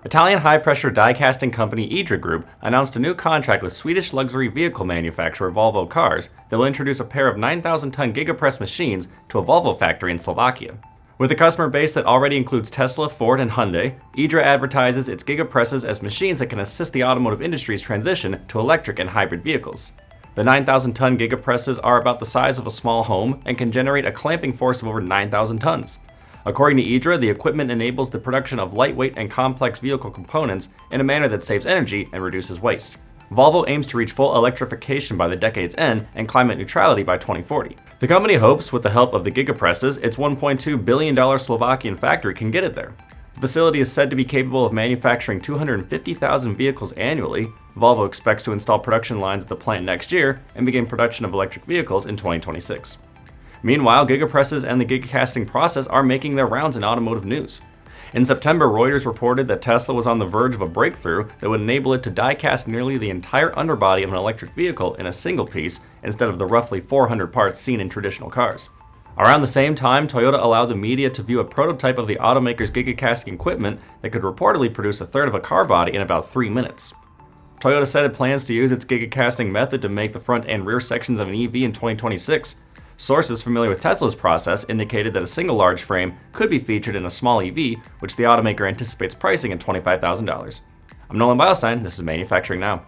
Italian high-pressure die-casting company Idra Group announced a new contract with Swedish luxury vehicle manufacturer Volvo Cars that will introduce a pair of 9,000-ton Giga Press machines to a Volvo factory in Slovakia. With a customer base that already includes Tesla, Ford, and Hyundai, Idra advertises its Giga Presses as machines that can assist the automotive industry's transition to electric and hybrid vehicles. The 9,000-ton Giga Presses are about the size of a small home and can generate a clamping force of over 9,000 tons. According to Idra, the equipment enables the production of lightweight and complex vehicle components in a manner that saves energy and reduces waste. Volvo aims to reach full electrification by the decade's end and climate neutrality by 2040. The company hopes, with the help of the Giga Presses, its $1.2 billion Slovakian factory can get it there. The facility is said to be capable of manufacturing 250,000 vehicles annually. Volvo expects to install production lines at the plant next year and begin production of electric vehicles in 2026. Meanwhile, Giga Presses and the Giga casting process are making their rounds in automotive news. In September, Reuters reported that Tesla was on the verge of a breakthrough that would enable it to die-cast nearly the entire underbody of an electric vehicle in a single piece instead of the roughly 400 parts seen in traditional cars. Around the same time, Toyota allowed the media to view a prototype of the automaker's Giga casting equipment that could reportedly produce a third of a car body in about 3 minutes. Toyota said it plans to use its Giga casting method to make the front and rear sections of an EV in 2026. Sources familiar with Tesla's process indicated that a single large frame could be featured in a small EV, which the automaker anticipates pricing at $25,000. I'm Nolan Beilstein, this is Manufacturing Now.